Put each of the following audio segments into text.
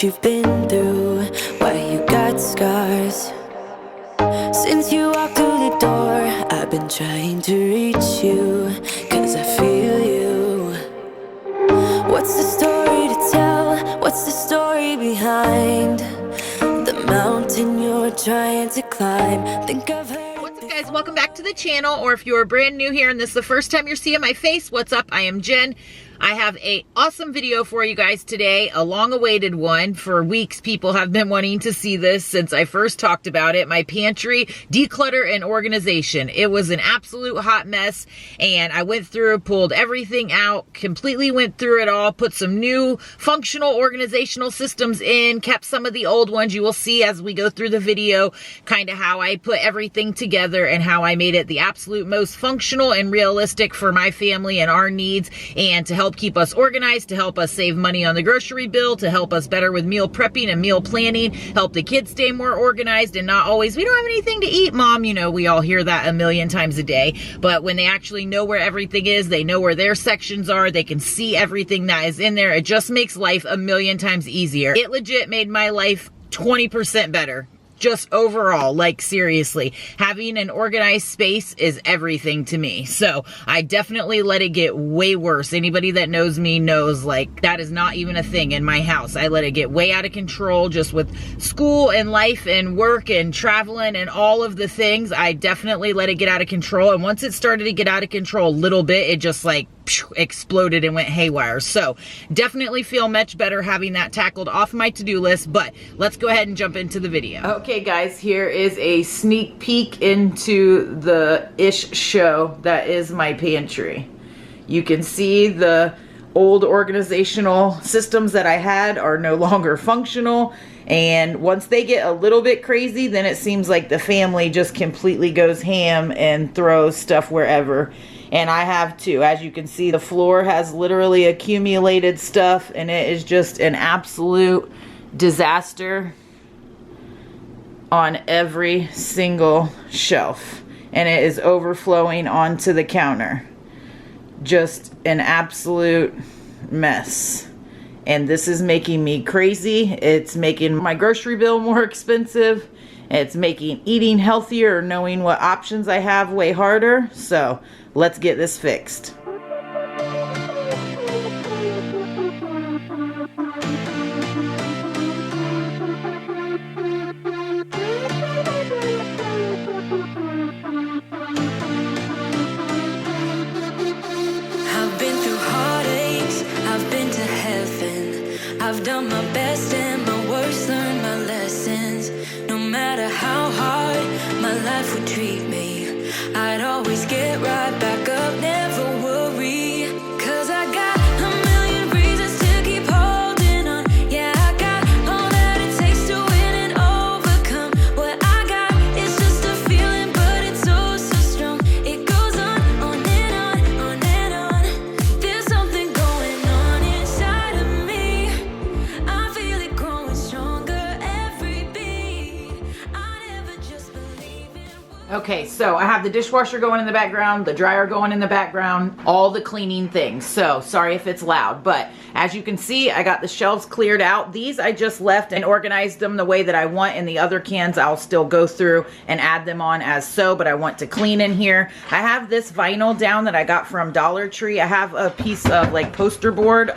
you've been through, why you got scars. Since you walked through the door, I've been trying to reach you, 'cause I feel you. What's the story to tell? What's the story behind the mountain you're trying to climb? Think I've heard. What's up, guys? Welcome back to the channel, or if you're brand new here and this is the first time you're seeing my face, what's up? I am Jen. I have an awesome video for you guys today, a long-awaited one. For weeks, people have been wanting to see this since I first talked about it. My pantry declutter and organization. It was an absolute hot mess, and I went through, pulled everything out, completely went through it all, put some new functional organizational systems in, kept some of the old ones. You will see as we go through the video kind of how I put everything together and how I made it the absolute most functional and realistic for my family and our needs, and to help keep us organized, to help us save money on the grocery bill, to help us better with meal prepping and meal planning, help the kids stay more organized and not always, we don't have anything to eat, Mom. You know, we all hear that a million times a day. But when they actually know where everything is, they know where their sections are, they can see everything that is in there. It just makes life a million times easier. It legit made my life 20% better. Just overall, like seriously, having an organized space is everything to me. So I definitely let it get way worse. Anybody that knows me knows, like, that is not even a thing in my house. I let it get way out of control just with school and life and work and traveling and all of the things. I definitely let it get out of control. And once it started to get out of control a little bit, it just like exploded and went haywire. So definitely feel much better having that tackled off my to-do list. But let's go ahead and jump into the video. Okay guys, here is a sneak peek into the ish show that is my pantry. You can see the old organizational systems that I had are no longer functional, and once they get a little bit crazy, then it seems like the family just completely goes ham and throws stuff wherever. And I have too. As you can see, the floor has literally accumulated stuff, and it is just an absolute disaster on every single shelf. And it is overflowing onto the counter. Just an absolute mess. And this is making me crazy. It's making my grocery bill more expensive. It's making eating healthier or knowing what options I have way harder. So let's get this fixed. I've been through heartaches, I've been to heaven. I've done my best and my worst, learned my lessons. No matter how hard my life would treat me, I'd always get right back up, never worry. 'Cause I got a million reasons to keep holding on. Yeah, I got all that it takes to win and overcome. What I got is just a feeling, but it's oh so strong. It goes on and on, on and on. There's something going on inside of me. I feel it growing stronger every beat. I never just believe in. Okay, so I have the dishwasher going in the background, the dryer going in the background, all the cleaning things. So sorry if it's loud, but as you can see, I got the shelves cleared out. These I just left and organized them the way that I want. In the other cans, I'll still go through and add them on as so, but I want to clean in here. I have this vinyl down that I got from Dollar Tree. I have a piece of like poster board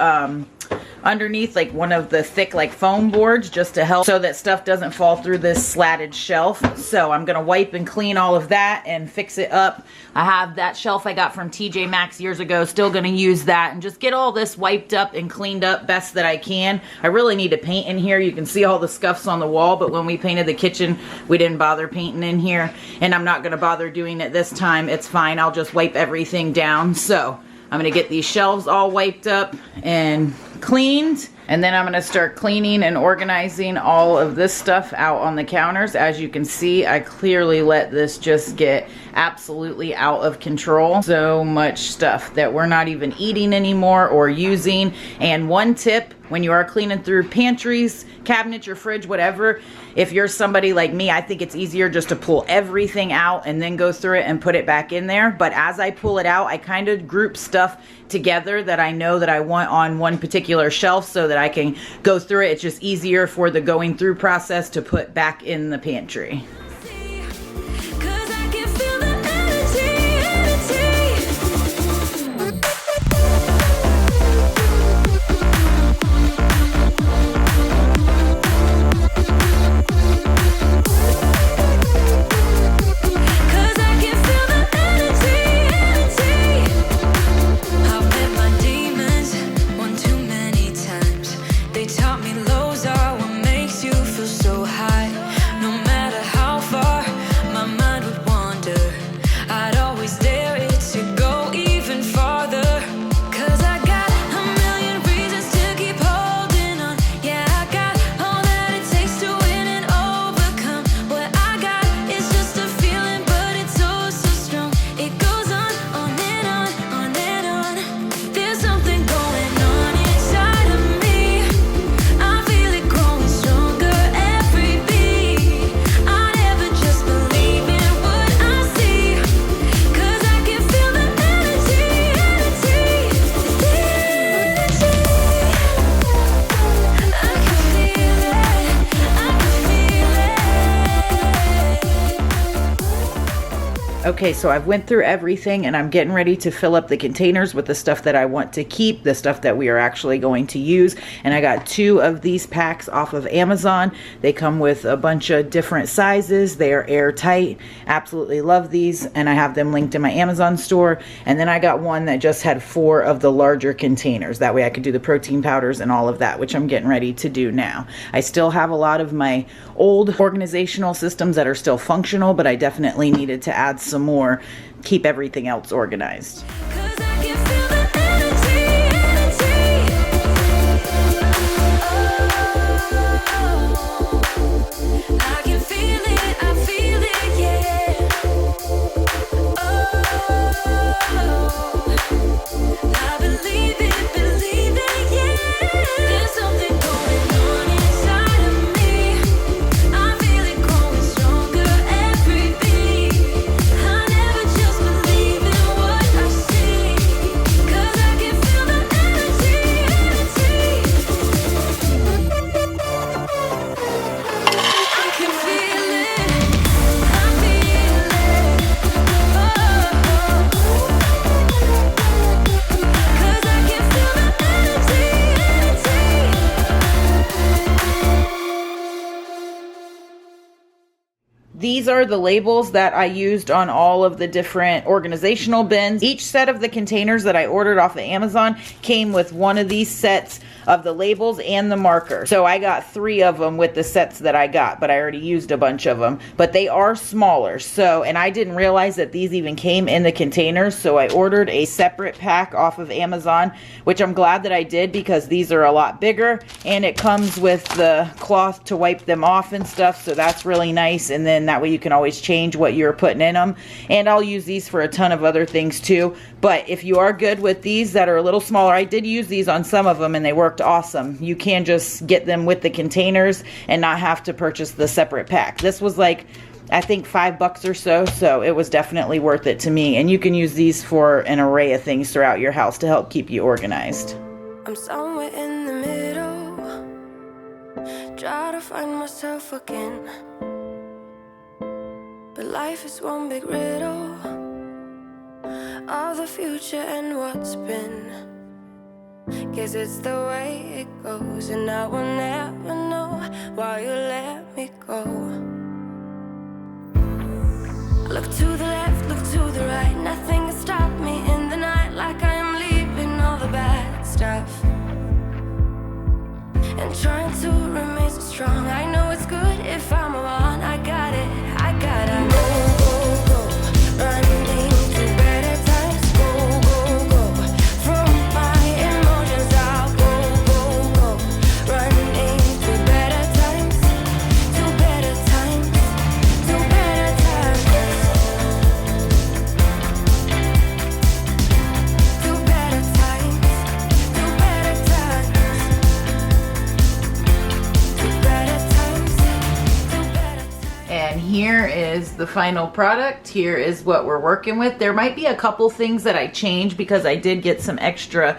underneath, like one of the thick like foam boards, just to help so that stuff doesn't fall through this slatted shelf. So I'm gonna wipe and clean all of that and fix it up. I have that shelf I got from TJ Maxx years ago, still gonna use that and just get all this wiped up and cleaned up best that I can. I really need to paint in here. You can see all the scuffs on the wall, but when we painted the kitchen, we didn't bother painting in here, and I'm not gonna bother doing it this time. It's fine, I'll just wipe everything down. So I'm gonna get these shelves all wiped up and cleaned, and then I'm gonna start cleaning and organizing all of this stuff out on the counters. As you can see, I clearly let this just get absolutely out of control. So much stuff that we're not even eating anymore or using. And one tip When you are cleaning through pantries, cabinets, your fridge, whatever, if you're somebody like me, I think it's easier just to pull everything out and then go through it and put it back in there. But as I pull it out, I kind of group stuff together that I know that I want on one particular shelf so that I can go through it. It's just easier for the going through process to put back in the pantry. Okay, so I've went through everything and I'm getting ready to fill up the containers with the stuff that I want to keep, the stuff that we are actually going to use. And I got 2 of these packs off of Amazon. They come with a bunch of different sizes. They are airtight. Absolutely love these. And I have them linked in my Amazon store. And then I got one that just had 4 of the larger containers. That way I could do the protein powders and all of that, which I'm getting ready to do now. I still have a lot of my old organizational systems that are still functional, but I definitely needed to add some more, keep everything else organized. These are the labels that I used on all of the different organizational bins. Each set of the containers that I ordered off of Amazon came with one of these sets of the labels and the marker. So I got 3 of them with the sets that I got, but I already used a bunch of them. But they are smaller. So, and I didn't realize that these even came in the containers. So I ordered a separate pack off of Amazon, which I'm glad that I did because these are a lot bigger. And it comes with the cloth to wipe them off and stuff. So that's really nice. And then that way you can always change what you're putting in them. And I'll use these for a ton of other things too. But if you are good with these that are a little smaller, I did use these on some of them and they worked awesome. You can just get them with the containers and not have to purchase the separate pack. This was like, I think $5 or so, so it was definitely worth it to me. And you can use these for an array of things throughout your house to help keep you organized. I'm somewhere in the middle, try to find myself again, but life is one big riddle of the future and what's been. Guess it's the way it goes, and I will never know why you let me go. Look to the left, look to the right, nothing can stop me in the night, like I am leaving all the bad stuff and trying to remain so strong. I know it's good if I'm wrong. I got it, I gotta go, go, go, running to better times. Go, go, go, from my emotions I'll go, go, go, running to better times, to better times, to better times. is the final product. Here is what we're working with. There might be a couple things that I changed because I did get some extra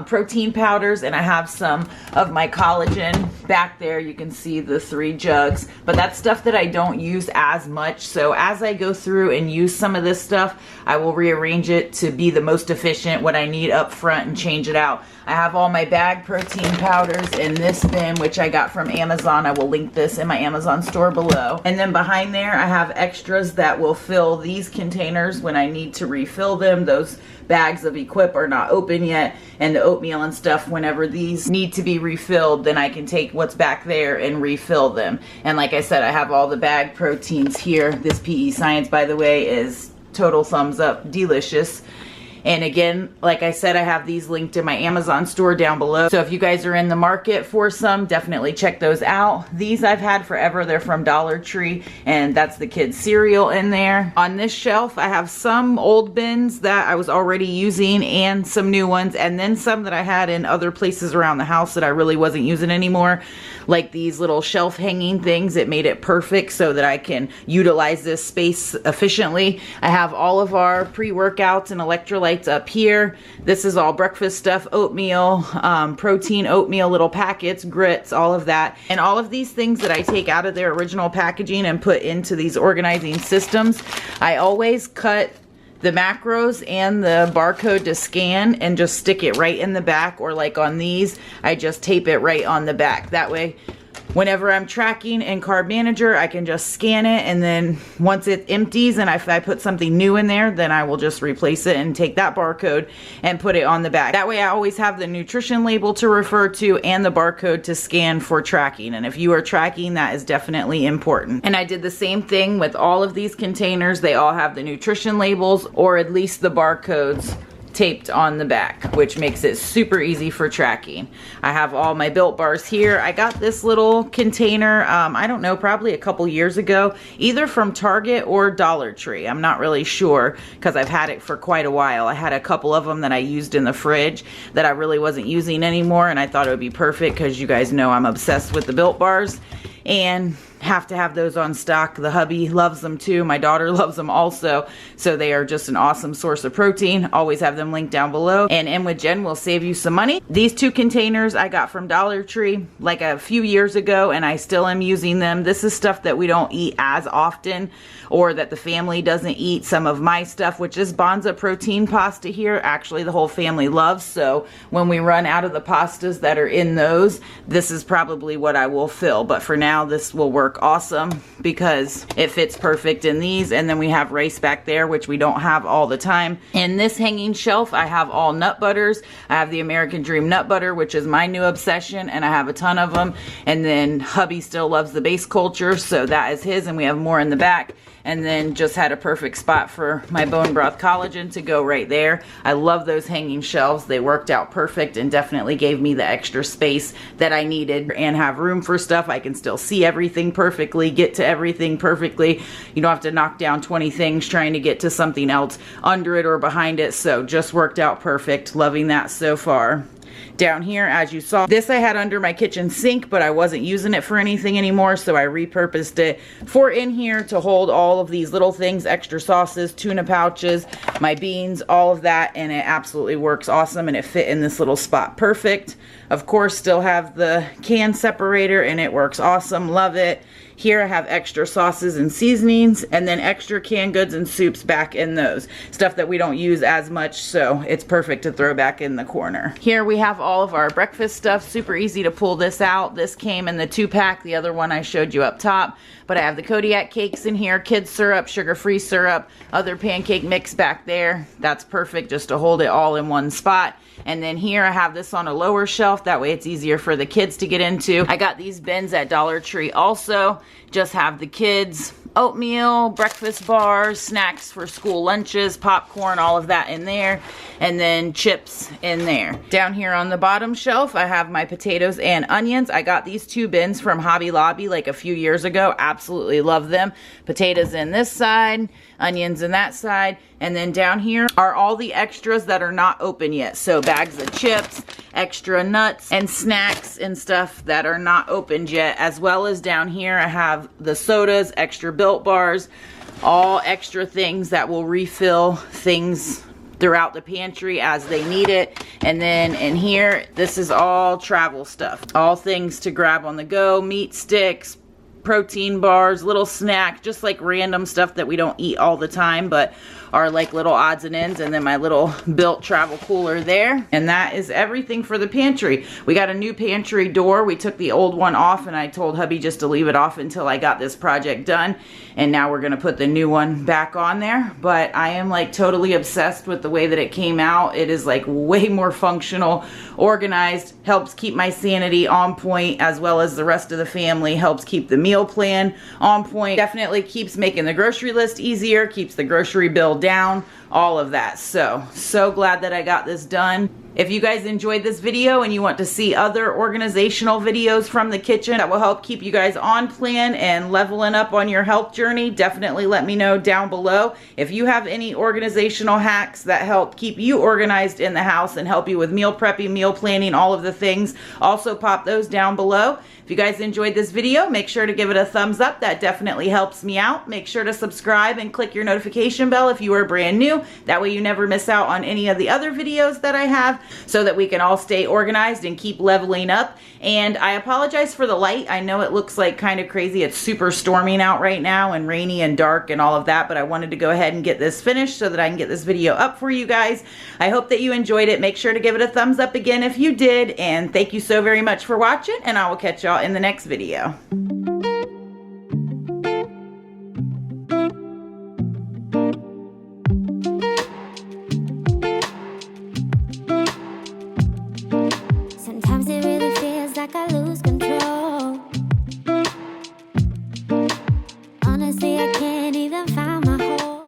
protein powders, and I have some of my collagen back there. You can see the 3 jugs, but that's stuff that I don't use as much. So as I go through and use some of this stuff, I will rearrange it to be the most efficient, what I need up front, and change it out. I have all my bag protein powders in this bin, which I got from Amazon. I will link this in my Amazon store below. And then behind there, I have extras that will fill these containers when I need to refill them. Those bags of Equip are not open yet, and the oatmeal and stuff, whenever these need to be refilled, then I can take what's back there and refill them. And like I said, I have all the bag proteins here. This PE Science, by the way, is total thumbs up, delicious. And again, like I said, I have these linked in my Amazon store down below. So if you guys are in the market for some, definitely check those out. These I've had forever. They're from Dollar Tree, and that's the kids' cereal in there. On this shelf, I have some old bins that I was already using and some new ones, and then some that I had in other places around the house that I really wasn't using anymore, like these little shelf hanging things. It made it perfect so that I can utilize this space efficiently. I have all of our pre-workouts and electrolytes up here. This is all breakfast stuff, oatmeal, protein oatmeal, little packets, grits, all of that. And all of these things that I take out of their original packaging and put into these organizing systems, I always cut the macros and the barcode to scan and just stick it right in the back, or like on these, I just tape it right on the back. That way, whenever I'm tracking in Carb Manager, I can just scan it, and then once it empties and if I put something new in there, then I will just replace it and take that barcode and put it on the back. That way I always have the nutrition label to refer to and the barcode to scan for tracking. And if you are tracking, that is definitely important. And I did the same thing with all of these containers. They all have the nutrition labels, or at least the barcodes, taped on the back, which makes it super easy for tracking. I have all my Built Bars here. I got this little container, I don't know, probably a couple years ago, either from Target or Dollar Tree. I'm not really sure because I've had it for quite a while. I had a couple of them that I used in the fridge that I really wasn't using anymore, and I thought it would be perfect because you guys know I'm obsessed with the Built Bars and have to have those on stock. The hubby loves them too. My daughter loves them also. So they are just an awesome source of protein. Always have them linked down below. And InWithJen will save you some money. These 2 containers I got from Dollar Tree like a few years ago, and I still am using them. This is stuff that we don't eat as often, or that the family doesn't eat. Some of my stuff, which is Bonza protein pasta here, actually the whole family loves. So when we run out of the pastas that are in those, this is probably what I will fill. But for now, this will work awesome because it fits perfect in these. And then we have rice back there, which we don't have all the time. In this hanging shelf, I have all nut butters. I have the American Dream nut butter, which is my new obsession, and I have a ton of them. And then hubby still loves the base culture, so that is his, and we have more in the back. And then just had a perfect spot for my bone broth collagen to go right there. I love those hanging shelves. They worked out perfect and definitely gave me the extra space that I needed and have room for stuff. I can still see everything perfectly, get to everything perfectly. You don't have to knock down 20 things trying to get to something else under it or behind it. So just worked out perfect. Loving that so far. Down here, as you saw, this I had under my kitchen sink, but I wasn't using it for anything anymore, so I repurposed it for in here to hold all of these little things, extra sauces, tuna pouches, my beans, all of that, and it absolutely works awesome, and it fit in this little spot perfect. Of course, still have the can separator, and it works awesome. Love it. Here I have extra sauces and seasonings, and then extra canned goods and soups back in those. Stuff that we don't use as much, so it's perfect to throw back in the corner. Here we have all of our breakfast stuff. Super easy to pull this out. This came in the 2-pack. The other one I showed you up top. But I have the Kodiak cakes in here, kids syrup, sugar-free syrup, other pancake mix back there. That's perfect just to hold it all in one spot. And then here I have this on a lower shelf. That way it's easier for the kids to get into. I got these bins at Dollar Tree also. Just have the kids oatmeal, breakfast bars, snacks for school lunches, popcorn, all of that in there, and then chips in there. Down here on the bottom shelf, I have my potatoes and onions. I got these 2 bins from Hobby Lobby like a few years ago. Absolutely love them. Potatoes in this side, onions in that side, and then down here are all the extras that are not open yet. So bags of chips, extra nuts and snacks and stuff that are not opened yet, as well as down here I have the sodas, extra Built Bars, all extra things that will refill things throughout the pantry as they need it. And then in here, this is all travel stuff, all things to grab on the go, meat sticks, protein bars, little snack, just like random stuff that we don't eat all the time but are like little odds and ends. And then my little built travel cooler there, and that is everything for the pantry. We got a new pantry door. We took the old one off and I told hubby just to leave it off until I got this project done, and now we're gonna put the new one back on there. But I am like totally obsessed with the way that it came out. It is like way more functional, organized, helps keep my sanity on point, as well as the rest of the family, helps keep the meal plan on point, definitely keeps making the grocery list easier, keeps the grocery bill down, all of that. So glad that I got this done. If you guys enjoyed this video and you want to see other organizational videos from the kitchen that will help keep you guys on plan and leveling up on your health journey, definitely let me know down below. If you have any organizational hacks that help keep you organized in the house and help you with meal prepping, meal planning, all of the things, also pop those down below. If you guys enjoyed this video, make sure to give it a thumbs up. That definitely helps me out. Make sure to subscribe and click your notification bell if you are brand new. That way you never miss out on any of the other videos that I have, so that we can all stay organized and keep leveling up. And I apologize for the light. I know it looks like kind of crazy. It's super storming out right now and rainy and dark and all of that, but I wanted to go ahead and get this finished so that I can get this video up for you guys. I hope that you enjoyed it. Make sure to give it a thumbs up again if you did, and thank you so very much for watching, and I will catch y'all in the next video.